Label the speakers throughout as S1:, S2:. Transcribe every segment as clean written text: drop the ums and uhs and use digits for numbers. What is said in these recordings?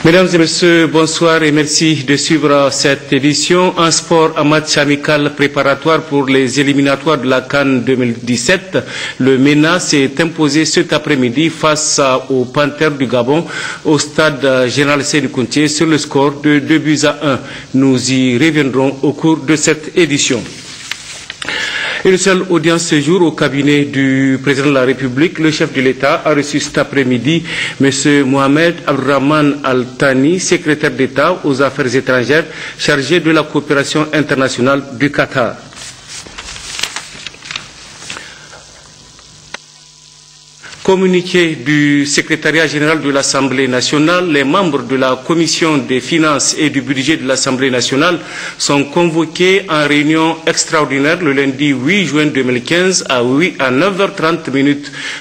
S1: Mesdames et messieurs, bonsoir et merci de suivre cette édition. Un sport, un match amical préparatoire pour les éliminatoires de la CAN 2017. Le MENA s'est imposé cet après-midi face aux Panthères du Gabon au stade Général Sédou Kounté sur le score de 2-1. Nous y reviendrons au cours de cette édition. Une seule audience ce jour au cabinet du président de la République. Le chef de l'État a reçu cet après-midi M. Mohamed Abdurrahman Al-Thani, secrétaire d'État aux Affaires étrangères, chargé de la coopération internationale du Qatar. Communiqué du secrétariat général de l'Assemblée nationale, les membres de la commission des finances et du budget de l'Assemblée nationale sont convoqués en réunion extraordinaire le lundi 8 juin 2015 à 9h30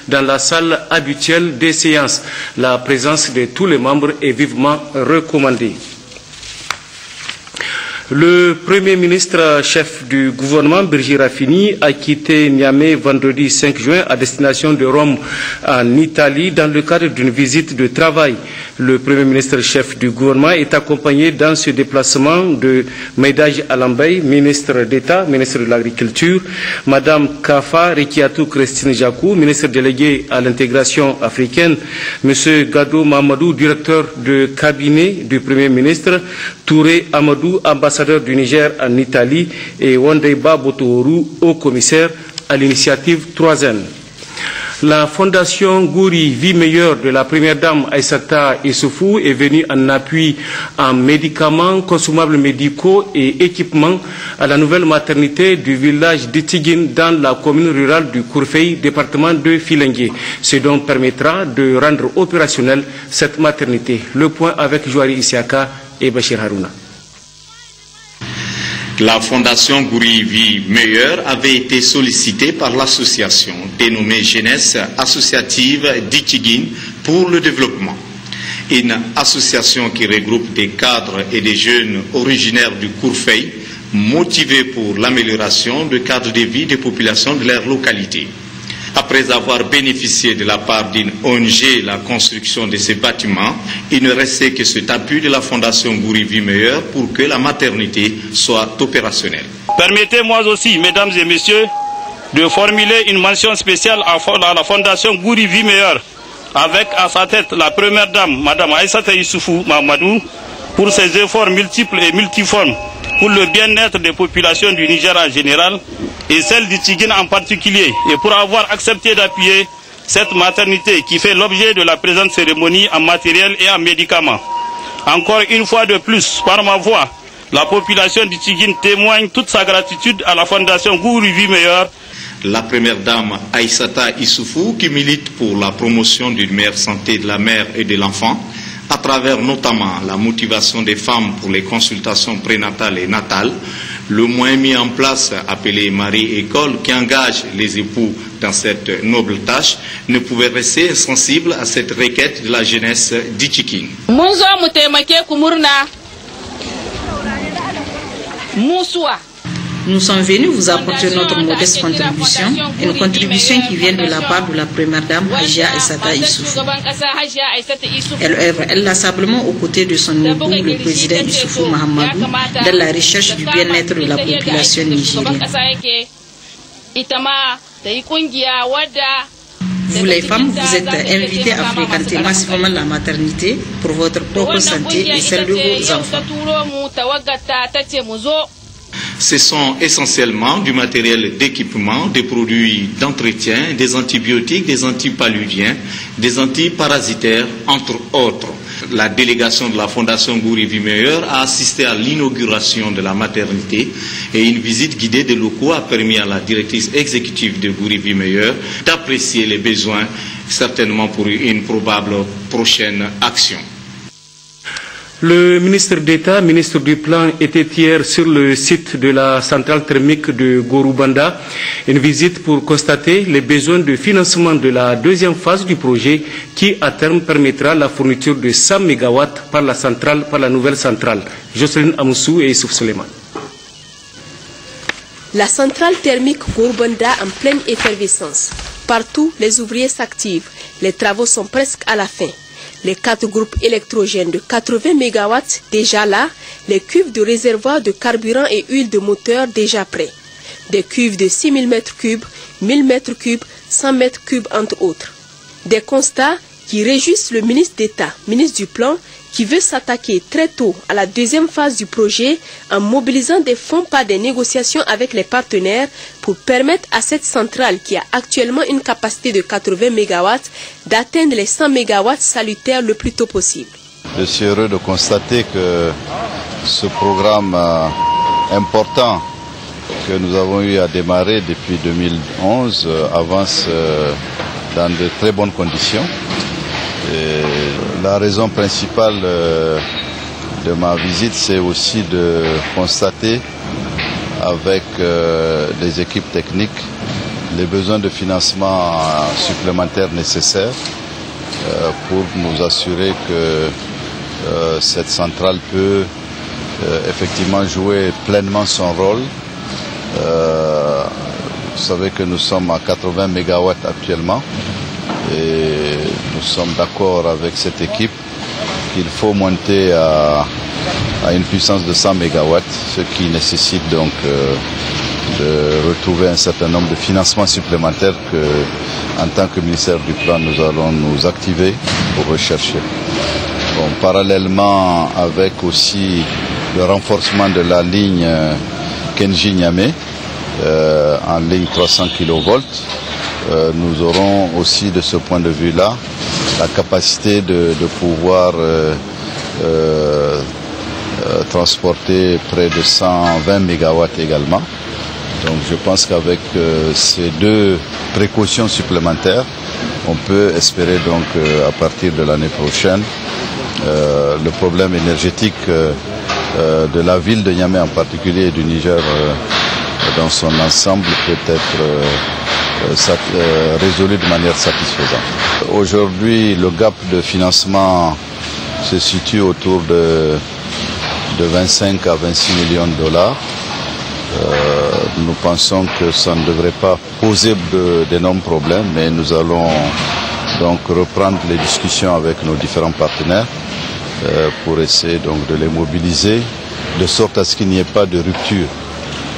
S1: dans la salle habituelle des séances. La présence de tous les membres est vivement recommandée. Le Premier ministre chef du gouvernement, Birji Rafini, a quitté Niamey vendredi 5 juin à destination de Rome en Italie dans le cadre d'une visite de travail. Le Premier ministre chef du gouvernement est accompagné dans ce déplacement de Meidaj Alambey, ministre d'État, ministre de l'Agriculture, Madame Kafa Rekiatou Christine Jakou, ministre délégué à l'intégration africaine, Monsieur Gado Mamadou, directeur de cabinet du Premier ministre, Touré Amadou, ambassadeur du Niger en Italie, et Wandeiba Botoru, haut commissaire à l'initiative 3N. La fondation Gouri Vie Meilleure de la première dame Aïssata Issoufou est venue en appui en médicaments, consommables médicaux et équipements à la nouvelle maternité du village d'Itigine dans la commune rurale du Kourfey, département de Filengue. Ce dont permettra de rendre opérationnelle cette maternité. Le point avec Jouari Isiaka et Bachir Harouna.
S2: La fondation Gouri Vie Meilleure avait été sollicitée par l'association dénommée Jeunesse Associative d'Itigine pour le développement. Une association qui regroupe des cadres et des jeunes originaires du Kourfey, motivés pour l'amélioration du cadre de vie des populations de leur localité. Après avoir bénéficié de la part d'une ONG la construction de ces bâtiments, il ne restait que cet appui de la fondation Gouri Vie Meilleure pour que la maternité soit opérationnelle.
S3: Permettez-moi aussi, mesdames et messieurs, de formuler une mention spéciale à la fondation Gouri Vie Meilleure, avec à sa tête la première dame, Madame Aïssata Issoufou Mamadou, pour ses efforts multiples et multiformes pour le bien-être des populations du Niger en général et celle d'Itigine en particulier, et pour avoir accepté d'appuyer cette maternité qui fait l'objet de la présente cérémonie en matériel et en médicaments. Encore une fois de plus, par ma voix, la population d'Itigine témoigne toute sa gratitude à la fondation Gouri Vie Meilleure.
S2: La première dame Aïssata Issoufou, qui milite pour la promotion d'une meilleure santé de la mère et de l'enfant, à travers notamment la motivation des femmes pour les consultations prénatales et natales, le moyen mis en place appelé Marie École, qui engage les époux dans cette noble tâche, ne pouvait rester insensible à cette requête de la jeunesse d'Itigine.
S4: Nous sommes venus vous apporter notre modeste contribution, une contribution qui vient de la part de la première dame Hajia Aïssata Issoufou. Elle œuvre inlassablement aux côtés de son époux, le président Issoufou Mahamadou, dans la recherche du bien-être de la population nigérienne. Vous les femmes, vous êtes invitées à fréquenter massivement la maternité pour votre propre santé et celle de vos enfants.
S2: Ce sont essentiellement du matériel d'équipement, des produits d'entretien, des antibiotiques, des antipaludiens, des antiparasitaires, entre autres. La délégation de la Fondation Gouri Vie Meilleure a assisté à l'inauguration de la maternité et une visite guidée des locaux a permis à la directrice exécutive de Gouri Vie Meilleure d'apprécier les besoins, certainement pour une probable prochaine action.
S1: Le ministre d'État, ministre du Plan, était hier sur le site de la centrale thermique de Gorubanda, une visite pour constater les besoins de financement de la deuxième phase du projet qui, à terme, permettra la fourniture de 100 MW par la nouvelle centrale. Jocelyne Amoussou et Issouf Suleiman.
S5: La centrale thermique Gorubanda en pleine effervescence. Partout, les ouvriers s'activent. Les travaux sont presque à la fin. les 4 groupes électrogènes de 80 MW déjà là, les cuves de réservoirs de carburant et huile de moteur déjà prêts, des cuves de 6000 m3, 1000 m3, 100 m3 entre autres. Des constats qui réjouissent le ministre d'État, ministre du Plan, qui veut s'attaquer très tôt à la deuxième phase du projet en mobilisant des fonds par des négociations avec les partenaires pour permettre à cette centrale qui a actuellement une capacité de 80 MW d'atteindre les 100 MW salutaires le plus tôt possible.
S6: Je suis heureux de constater que ce programme important que nous avons eu à démarrer depuis 2011 avance dans de très bonnes conditions. Et la raison principale de ma visite, c'est aussi de constater avec les équipes techniques les besoins de financement supplémentaires nécessaires pour nous assurer que cette centrale peut effectivement jouer pleinement son rôle. Vous savez que nous sommes à 80 MW actuellement. Et nous sommes d'accord avec cette équipe qu'il faut monter à une puissance de 100 MW, ce qui nécessite donc de retrouver un certain nombre de financements supplémentaires que, en tant que ministère du Plan, nous allons nous activer pour rechercher. Bon, parallèlement avec aussi le renforcement de la ligne Kenji-Niamey en ligne 300 kV, nous aurons aussi de ce point de vue-là la capacité de pouvoir transporter près de 120 MW également. Donc je pense qu'avec ces deux précautions supplémentaires, on peut espérer donc à partir de l'année prochaine, le problème énergétique de la ville de Niamey en particulier et du Niger dans son ensemble peut être résolu de manière satisfaisante. Aujourd'hui, le gap de financement se situe autour de 25 à 26 millions de dollars. Nous pensons que ça ne devrait pas poser d'énormes problèmes, mais nous allons donc reprendre les discussions avec nos différents partenaires pour essayer donc de les mobiliser de sorte à ce qu'il n'y ait pas de rupture.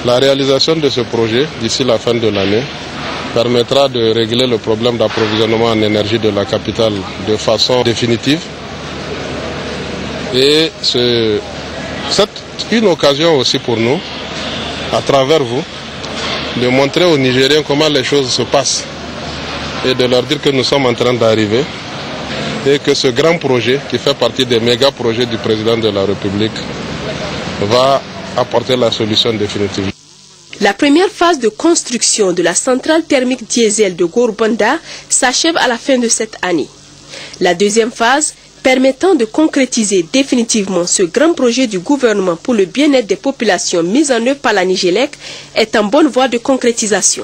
S7: La réalisation de ce projet d'ici la fin de l'année permettra de régler le problème d'approvisionnement en énergie de la capitale de façon définitive. Et c'est une occasion aussi pour nous, à travers vous, de montrer aux Nigériens comment les choses se passent et de leur dire que nous sommes en train d'arriver et que ce grand projet, qui fait partie des méga projets du président de la République, va apporter la solution définitive.
S5: La première phase de construction de la centrale thermique diesel de Gorbanda s'achève à la fin de cette année. La deuxième phase, permettant de concrétiser définitivement ce grand projet du gouvernement pour le bien-être des populations mis en œuvre par la Nigélec, est en bonne voie de concrétisation.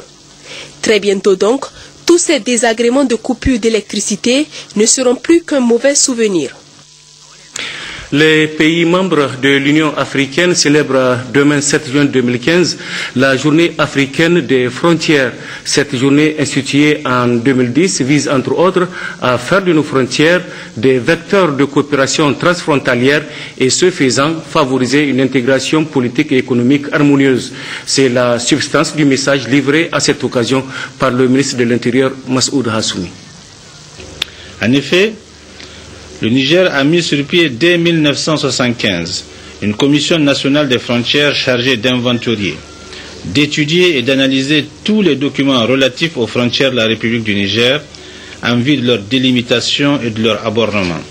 S5: Très bientôt donc, tous ces désagréments de coupure d'électricité ne seront plus qu'un mauvais souvenir.
S1: Les pays membres de l'Union africaine célèbrent demain 7 juin 2015 la journée africaine des frontières. Cette journée instituée en 2010 vise entre autres à faire de nos frontières des vecteurs de coopération transfrontalière et ce faisant favoriser une intégration politique et économique harmonieuse. C'est la substance du message livré à cette occasion par le ministre de l'Intérieur Massoud Hassoumi.
S8: En effet, le Niger a mis sur pied dès 1975 une commission nationale des frontières chargée d'inventorier, d'étudier et d'analyser tous les documents relatifs aux frontières de la République du Niger en vue de leur délimitation et de leur abordement.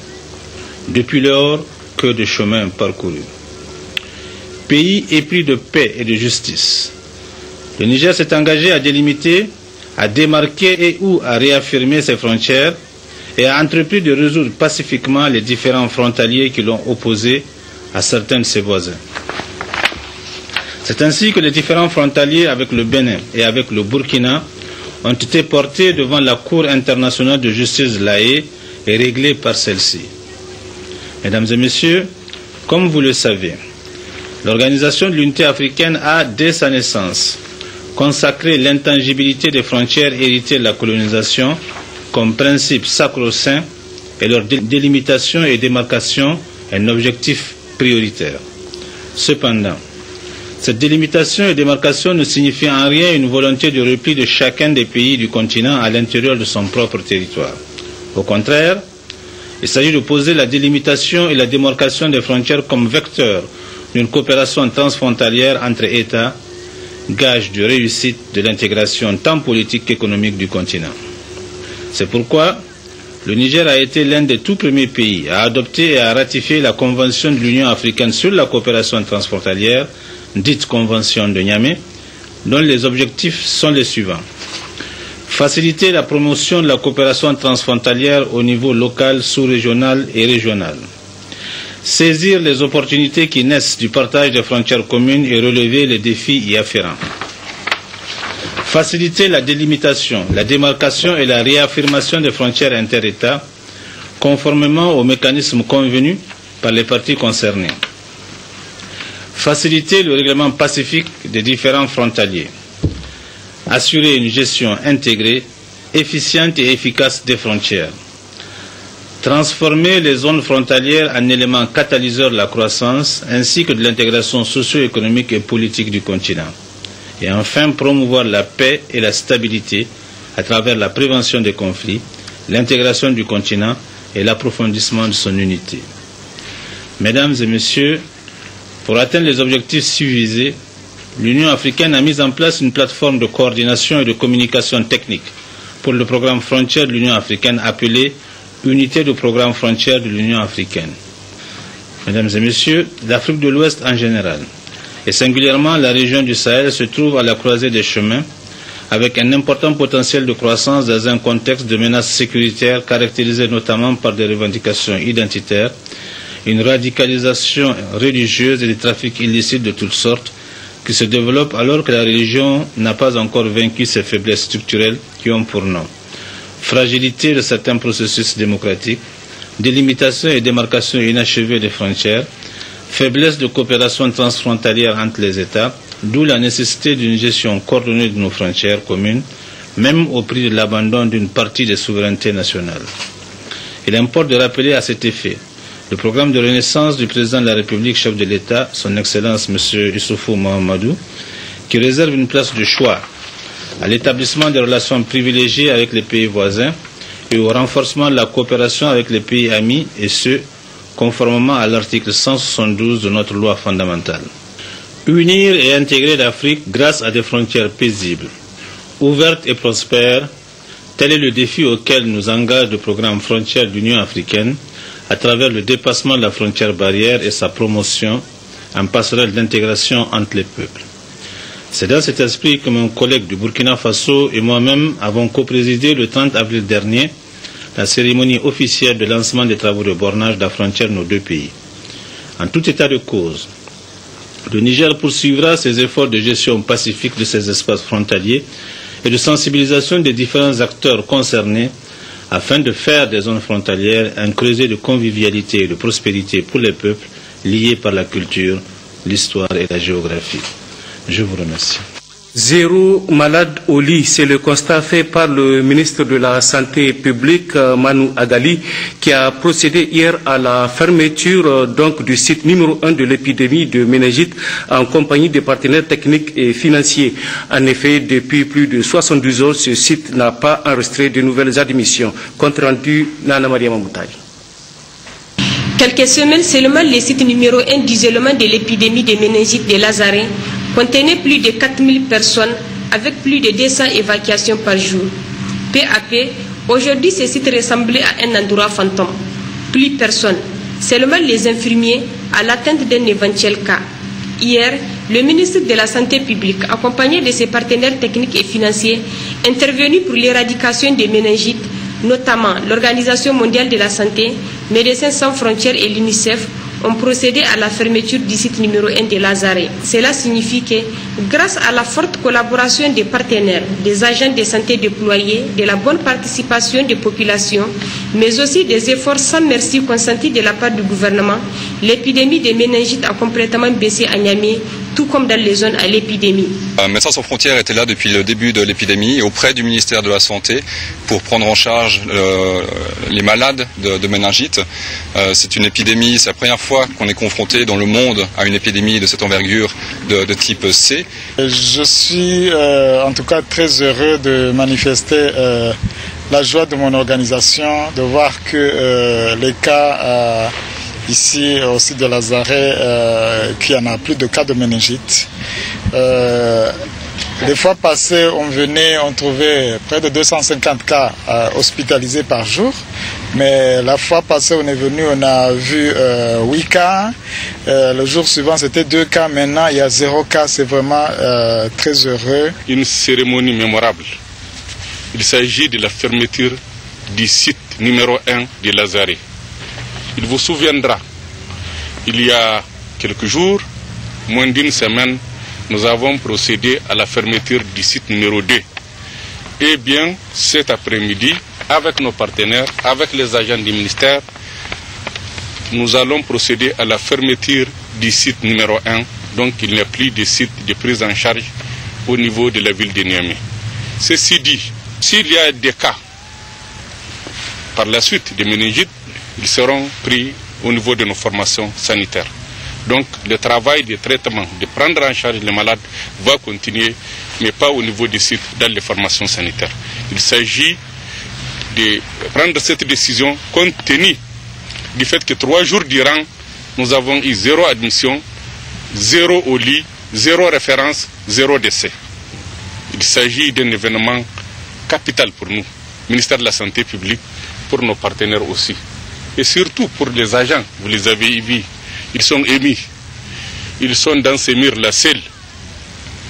S8: Depuis lors, que de chemin parcouru. Pays épris de paix et de justice, le Niger s'est engagé à délimiter, à démarquer et ou à réaffirmer ses frontières et a entrepris de résoudre pacifiquement les différents frontaliers qui l'ont opposé à certains de ses voisins. C'est ainsi que les différents frontaliers avec le Bénin et avec le Burkina ont été portés devant la Cour internationale de justice de l'Haye et réglés par celle-ci. Mesdames et messieurs, comme vous le savez, l'Organisation de l'Unité africaine a, dès sa naissance, consacré l'intangibilité des frontières héritées de la colonisation comme principe sacro-saint et leur délimitation et démarcation un objectif prioritaire. Cependant, cette délimitation et démarcation ne signifie en rien une volonté de repli de chacun des pays du continent à l'intérieur de son propre territoire. Au contraire, il s'agit de poser la délimitation et la démarcation des frontières comme vecteur d'une coopération transfrontalière entre États, gage de réussite de l'intégration tant politique qu'économique du continent. C'est pourquoi le Niger a été l'un des tout premiers pays à adopter et à ratifier la Convention de l'Union africaine sur la coopération transfrontalière, dite Convention de Niamey, dont les objectifs sont les suivants. Faciliter la promotion de la coopération transfrontalière au niveau local, sous-régional et régional. Saisir les opportunités qui naissent du partage des frontières communes et relever les défis y afférents. Faciliter la délimitation, la démarcation et la réaffirmation des frontières inter-États, conformément aux mécanismes convenus par les parties concernées. Faciliter le règlement pacifique des différents frontaliers. Assurer une gestion intégrée, efficiente et efficace des frontières. Transformer les zones frontalières en éléments catalyseurs de la croissance ainsi que de l'intégration socio-économique et politique du continent. Et enfin, promouvoir la paix et la stabilité à travers la prévention des conflits, l'intégration du continent et l'approfondissement de son unité. Mesdames et messieurs, pour atteindre les objectifs civilisés, l'Union africaine a mis en place une plateforme de coordination et de communication technique pour le programme Frontières de l'Union africaine appelé Unité de programme Frontières de l'Union africaine. Mesdames et messieurs, l'Afrique de l'Ouest en général, et singulièrement la région du Sahel, se trouve à la croisée des chemins, avec un important potentiel de croissance dans un contexte de menaces sécuritaires caractérisé notamment par des revendications identitaires, une radicalisation religieuse et des trafics illicites de toutes sortes qui se développent alors que la religion n'a pas encore vaincu ses faiblesses structurelles qui ont pour nom fragilité de certains processus démocratiques, délimitation et démarcation inachevée des frontières, faiblesse de coopération transfrontalière entre les États, d'où la nécessité d'une gestion coordonnée de nos frontières communes, même au prix de l'abandon d'une partie des souverainetés nationales. Il importe de rappeler à cet effet le programme de renaissance du président de la République, chef de l'État, son Excellence M. Issoufou Mahamadou, qui réserve une place de choix à l'établissement des relations privilégiées avec les pays voisins et au renforcement de la coopération avec les pays amis, et ce, conformément à l'article 172 de notre loi fondamentale. Unir et intégrer l'Afrique grâce à des frontières paisibles, ouvertes et prospères, tel est le défi auquel nous engage le programme Frontières de l'Union africaine à travers le dépassement de la frontière barrière et sa promotion en passerelle d'intégration entre les peuples. C'est dans cet esprit que mon collègue du Burkina Faso et moi-même avons coprésidé le 30 avril dernier la cérémonie officielle de lancement des travaux de bornage de la frontière de nos deux pays. En tout état de cause, le Niger poursuivra ses efforts de gestion pacifique de ces espaces frontaliers et de sensibilisation des différents acteurs concernés afin de faire des zones frontalières un creuset de convivialité et de prospérité pour les peuples liés par la culture, l'histoire et la géographie. Je vous remercie.
S1: Zéro malade au lit, c'est le constat fait par le ministre de la Santé publique, Manu Agali, qui a procédé hier à la fermeture du site numéro 1 de l'épidémie de méningite en compagnie des partenaires techniques et financiers. En effet, depuis plus de 72 heures, ce site n'a pas enregistré de nouvelles admissions. Compte rendu, Nana Maria Mamoutaï.
S9: Quelques semaines seulement, le site numéro 1 d'isolement de l'épidémie de méningite de Lazaret contenait plus de 4000 personnes avec plus de 200 évacuations par jour. Peu à peu, aujourd'hui, ce site ressemblait à un endroit fantôme. Plus personne, seulement les infirmiers à l'attente d'un éventuel cas. Hier, le ministre de la Santé publique, accompagné de ses partenaires techniques et financiers, intervenu pour l'éradication des méningites, notamment l'Organisation mondiale de la santé, Médecins sans frontières et l'UNICEF, ont procédé à la fermeture du site numéro 1 de Lazaret. Cela signifie que, grâce à la forte collaboration des partenaires, des agents de santé déployés, de la bonne participation des populations, mais aussi des efforts sans merci consentis de la part du gouvernement, l'épidémie de méningite a complètement baissé à Niamey, tout comme dans les zones à l'épidémie.
S10: Médecins sans frontières était là depuis le début de l'épidémie auprès du ministère de la Santé pour prendre en charge les malades de méningite. C'est une épidémie, c'est la première fois qu'on est confronté dans le monde à une épidémie de cette envergure de type C.
S11: Je suis en tout cas très heureux de manifester la joie de mon organisation, de voir que les cas ici au site de Lazaret, qu'il y en a plus de cas de méningite. Les fois passées, on trouvait près de 250 cas hospitalisés par jour. Mais la fois passée, on est venu, on a vu 8 cas. Le jour suivant, c'était 2 cas. Maintenant, il y a 0 cas. C'est vraiment très heureux.
S3: Une cérémonie mémorable. Il s'agit de la fermeture du site numéro 1 de Lazaret. Il vous souviendra, il y a quelques jours, moins d'une semaine, nous avons procédé à la fermeture du site numéro 2. Et bien, cet après-midi, avec nos partenaires, avec les agents du ministère, nous allons procéder à la fermeture du site numéro 1. Donc, il n'y a plus de site de prise en charge au niveau de la ville de Niamey. Ceci dit, s'il y a des cas par la suite de méningite, ils seront pris au niveau de nos formations sanitaires. Donc le travail de traitement, de prendre en charge les malades va continuer, mais pas au niveau des sites dans les formations sanitaires. Il s'agit de prendre cette décision compte tenu du fait que 3 jours durant, nous avons eu 0 admission, 0 au lit, 0 référence, 0 décès. Il s'agit d'un événement capital pour nous, ministère de la Santé publique, pour nos partenaires aussi. Et surtout pour les agents, vous les avez vus, ils sont émis, ils sont dans ces murs-là seuls.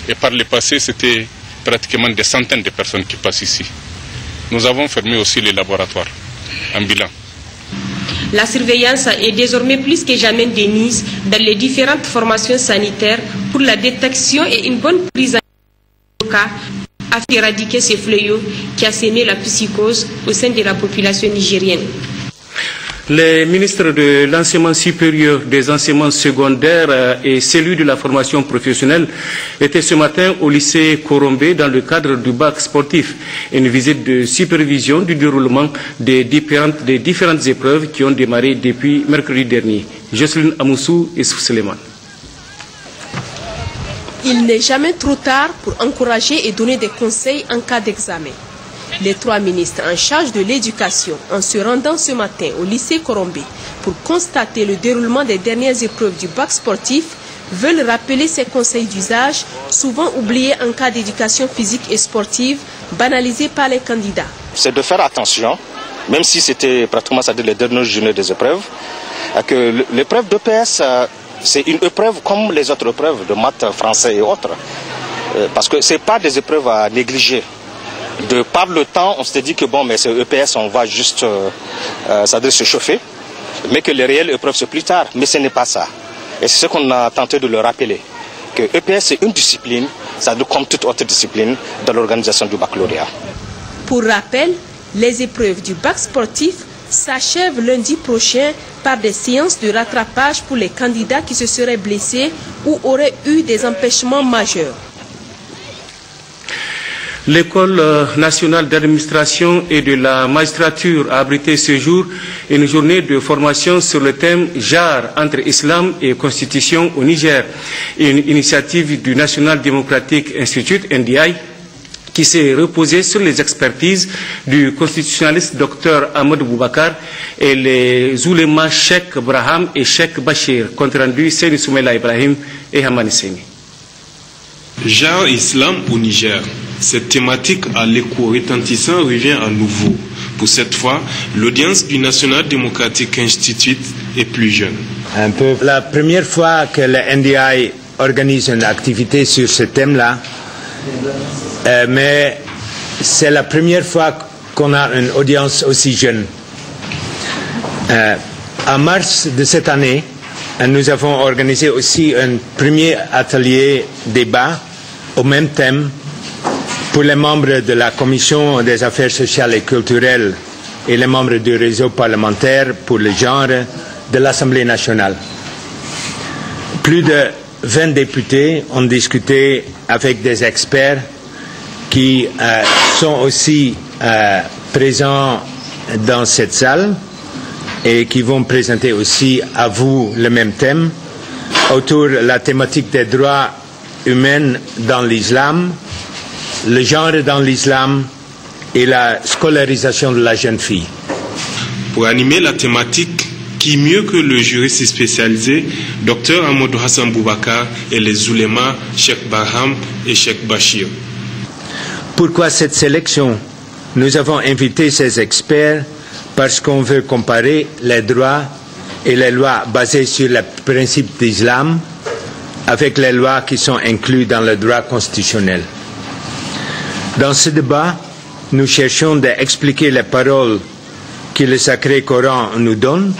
S3: Et par le passé, c'était pratiquement des centaines de personnes qui passent ici. Nous avons fermé aussi les laboratoires ambulants.
S9: La surveillance est désormais plus que jamais de mise dans les différentes formations sanitaires pour la détection et une bonne prise en cas afin d'éradiquer ce fléau qui a sémé la psychose au sein de la population nigérienne.
S1: Les ministres de l'enseignement supérieur, des enseignements secondaires et celui de la formation professionnelle étaient ce matin au lycée Korombe dans le cadre du bac sportif. Une visite de supervision du déroulement des différentes épreuves qui ont démarré depuis mercredi dernier. Jocelyne Amoussou et Souseleman.
S5: Il n'est jamais trop tard pour encourager et donner des conseils en cas d'examen. Les 3 ministres en charge de l'éducation, en se rendant ce matin au lycée Korombe pour constater le déroulement des dernières épreuves du bac sportif, veulent rappeler ces conseils d'usage, souvent oubliés en cas d'éducation physique et sportive, banalisés par les candidats.
S12: C'est de faire attention, même si c'était pratiquement les dernières journées des épreuves, que l'épreuve d'EPS, c'est une épreuve comme les autres épreuves de maths, français et autres. Parce que ce n'est pas des épreuves à négliger. De par le temps, on s'était dit que bon, mais c'est EPS, on va juste se chauffer, mais que les réelles épreuves c'est plus tard. Mais ce n'est pas ça. Et c'est ce qu'on a tenté de le rappeler, que EPS c'est une discipline, ça doit comme toute autre discipline dans l'organisation du baccalauréat.
S5: Pour rappel, les épreuves du bac sportif s'achèvent lundi prochain par des séances de rattrapage pour les candidats qui se seraient blessés ou auraient eu des empêchements majeurs.
S1: L'école nationale d'administration et de la magistrature a abrité ce jour une journée de formation sur le thème genre entre islam et constitution au Niger, une initiative du National Democratic Institute, NDI, qui s'est reposée sur les expertises du constitutionnaliste Dr Ahmed Boubacar et les oulémas Cheikh Braham et Cheikh Bachir, compte rendu Seyni Soumaïla Ibrahim et Hamani Seni.
S13: Genre islam au Niger. Cette thématique à l'écho retentissant revient à nouveau. Pour cette fois, l'audience du National Democratic Institute est plus jeune.
S14: Un peu la première fois que le NDI organise une activité sur ce thème-là, mais c'est la première fois qu'on a une audience aussi jeune. En mars de cette année, nous avons organisé aussi un premier atelier débat au même thème pour les membres de la Commission des affaires sociales et culturelles et les membres du réseau parlementaire pour le genre de l'Assemblée nationale. Plus de 20 députés ont discuté avec des experts qui sont aussi présents dans cette salle et qui vont présenter aussi à vous le même thème autour de la thématique des droits humains dans l'islam, le genre dans l'islam et la scolarisation de la jeune fille.
S13: Pour animer la thématique, qui mieux que le juriste spécialisé, Dr Amadou Hassan Boubacar et les oulémas Cheikh Barham et Cheikh Bachir.
S14: Pourquoi cette sélection? Nous avons invité ces experts parce qu'on veut comparer les droits et les lois basées sur les principes d'islam avec les lois qui sont incluses dans le droit constitutionnel. Dans ce débat, nous cherchons d'expliquer les paroles que le Sacré Coran nous donne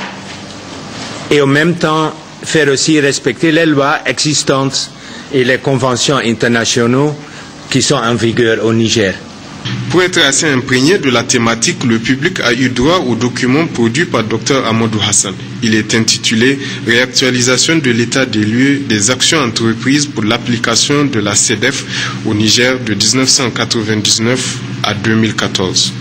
S14: et en même temps faire aussi respecter les lois existantes et les conventions internationales qui sont en vigueur au Niger.
S13: Pour être assez imprégné de la thématique, le public a eu droit au document produit par Dr Amadou Hassan. Il est intitulé « Réactualisation de l'état des lieux des actions entreprises pour l'application de la CEDEF au Niger de 1999 à 2014 ».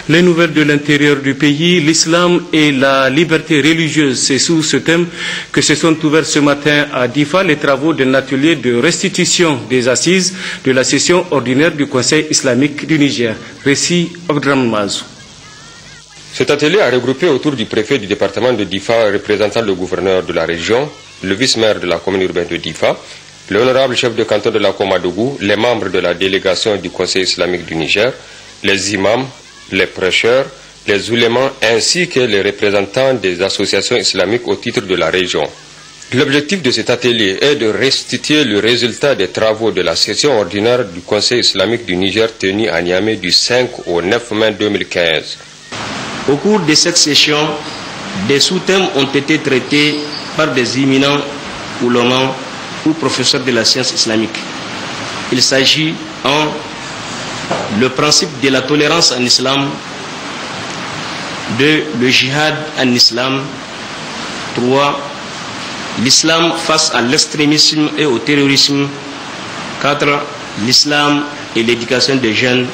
S1: Les nouvelles de l'intérieur du pays, l'islam et la liberté religieuse, c'est sous ce thème que se sont ouverts ce matin à Difa les travaux d'un atelier de restitution des assises de la session ordinaire du Conseil islamique du Niger. Récit Abdram Mazou.
S15: Cet atelier a regroupé autour du préfet du département de Difa représentant le gouverneur de la région, le vice-maire de la commune urbaine de Difa, l'honorable chef de canton de la Komadougou, les membres de la délégation du Conseil islamique du Niger, les imams, les prêcheurs, les oulémas ainsi que les représentants des associations islamiques au titre de la région. L'objectif de cet atelier est de restituer le résultat des travaux de la session ordinaire du Conseil islamique du Niger tenue à Niamey du 5 au 9 mai 2015.
S12: Au cours de cette session, des sous-thèmes ont été traités par des éminents oulémas ou professeurs de la science islamique. Il s'agit le principe de la tolérance en islam, 2. Le jihad en islam, 3. L'islam face à l'extrémisme et au terrorisme, 4. L'islam et l'éducation des jeunes,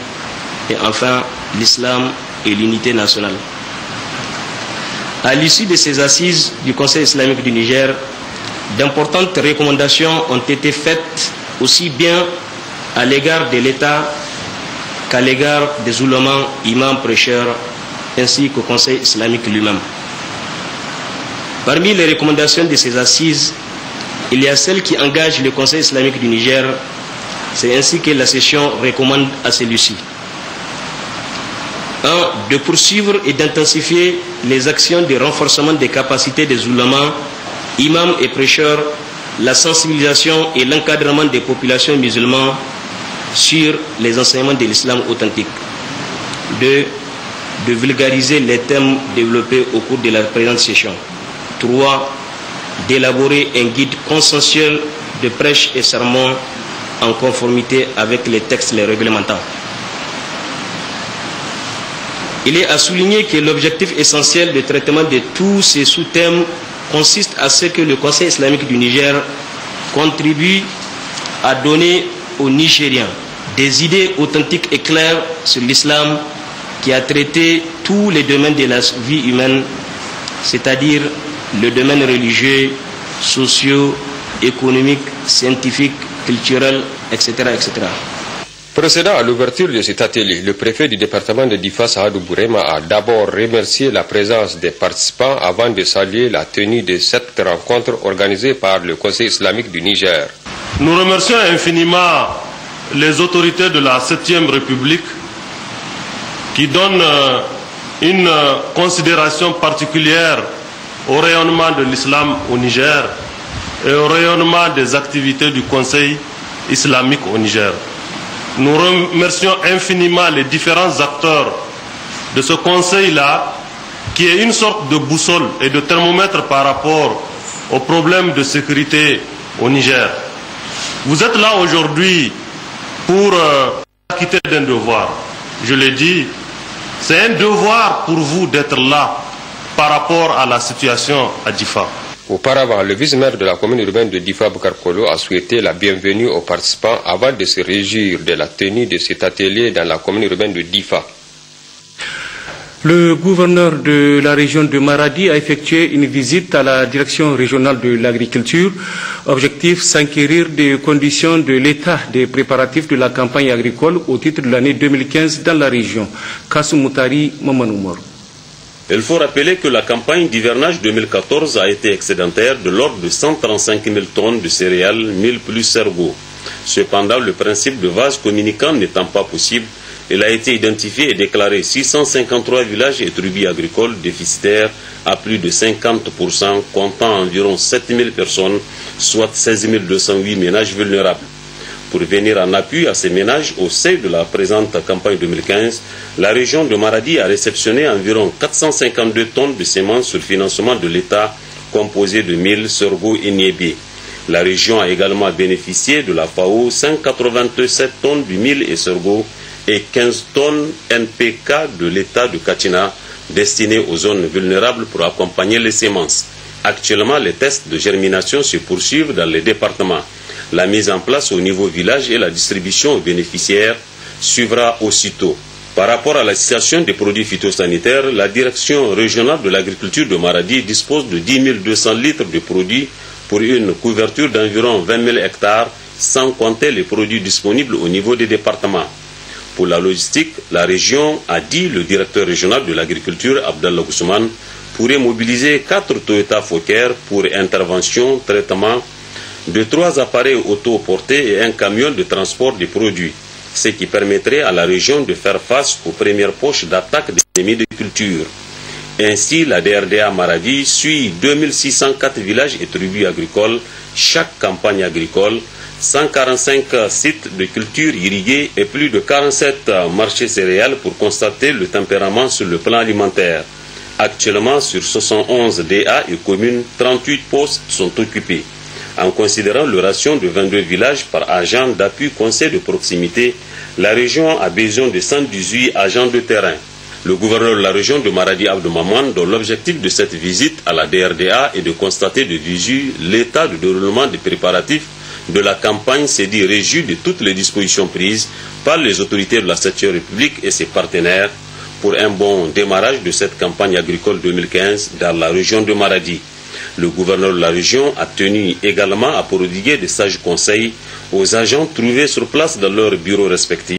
S12: et enfin l'islam et l'unité nationale. À l'issue de ces assises du Conseil islamique du Niger, d'importantes recommandations ont été faites aussi bien à l'égard de l'État qu'à l'égard des oulémas, imams, prêcheurs, ainsi qu'au Conseil islamique lui-même. Parmi les recommandations de ces assises, il y a celles qui engagent le Conseil islamique du Niger, c'est ainsi que la session recommande à celui-ci. 1. De poursuivre et d'intensifier les actions de renforcement des capacités des oulémas, imams et prêcheurs, la sensibilisation et l'encadrement des populations musulmanes sur les enseignements de l'islam authentique. 2. De vulgariser les thèmes développés au cours de la présente session. 3. D'élaborer un guide consensuel de prêche et sermons en conformité avec les textes les réglementant. Il est à souligner que l'objectif essentiel de traitement de tous ces sous-thèmes consiste à ce que le Conseil islamique du Niger contribue à donner aux Nigériens des idées authentiques et claires sur l'islam qui a traité tous les domaines de la vie humaine, c'est-à-dire le domaine religieux, socio, économique, scientifique, culturel, etc., etc.
S15: Procédant à l'ouverture de cet atelier, le préfet du département de Difa, Saadou Bourema, a d'abord remercié la présence des participants avant de saluer la tenue de cette rencontre organisée par le Conseil islamique du Niger.
S16: Nous remercions infiniment les autorités de la 7e République qui donnent une considération particulière au rayonnement de l'islam au Niger et au rayonnement des activités du Conseil islamique au Niger. Nous remercions infiniment les différents acteurs de ce conseil-là, qui est une sorte de boussole et de thermomètre par rapport aux problèmes de sécurité au Niger. Vous êtes là aujourd'hui pour acquitter d'un devoir. Je l'ai dit, c'est un devoir pour vous d'être là par rapport à la situation à Difa.
S15: Auparavant, le vice-maire de la commune urbaine de Difa, Boukar Kolo, a souhaité la bienvenue aux participants avant de se réjouir de la tenue de cet atelier dans la commune urbaine de Difa.
S1: Le gouverneur de la région de Maradi a effectué une visite à la direction régionale de l'agriculture. Objectif, s'enquérir des conditions de l'état des préparatifs de la campagne agricole au titre de l'année 2015 dans la région. Kassou Moutari, Mamanoumor.
S17: Il faut rappeler que la campagne d'hivernage 2014 a été excédentaire de l'ordre de 135 000 tonnes de céréales, 1000 plus cerveau. Cependant, le principe de vase communicant n'étant pas possible, il a été identifié et déclaré 653 villages et tribus agricoles déficitaires à plus de 50%, comptant environ 7 000 personnes, soit 16 208 ménages vulnérables. Pour venir en appui à ces ménages, au sein de la présente campagne 2015, la région de Maradi a réceptionné environ 452 tonnes de semences sur financement de l'État, composé de 1000 sorgho et niébé. La région a également bénéficié de la FAO 187 tonnes du mil et sorgho et 15 tonnes NPK de l'État de Kachina destinées aux zones vulnérables pour accompagner les semences. Actuellement, les tests de germination se poursuivent dans les départements. La mise en place au niveau village et la distribution aux bénéficiaires suivra aussitôt. Par rapport à la situation des produits phytosanitaires, la direction régionale de l'agriculture de Maradi dispose de 10 200 litres de produits pour une couverture d'environ 20 000 hectares, sans compter les produits disponibles au niveau des départements. Pour la logistique, la région, a dit le directeur régional de l'agriculture, Abdallah Goussouman, pourrait mobiliser 4 Toyota Fokker pour intervention, traitement de 3 appareils auto-portés et un camion de transport des produits, ce qui permettrait à la région de faire face aux premières poches d'attaque des ennemis de culture. Ainsi, la DRDA Maradi suit 2604 villages et tribus agricoles, chaque campagne agricole, 145 sites de culture irrigués et plus de 47 marchés céréales pour constater le tempérament sur le plan alimentaire. Actuellement, sur 71 DA et communes, 38 postes sont occupés. En considérant le ratio de 22 villages par agent d'appui conseil de proximité, la région a besoin de 118 agents de terrain. Le gouverneur de la région de Maradi, Abdou Maman, dont l'objectif de cette visite à la DRDA est de constater de visu l'état de déroulement des préparatifs de la campagne, s'est dit réjoui de toutes les dispositions prises par les autorités de la 7e République et ses partenaires pour un bon démarrage de cette campagne agricole 2015 dans la région de Maradi. Le gouverneur de la région a tenu également à prodiguer des sages conseils aux agents trouvés sur place dans leurs bureaux respectifs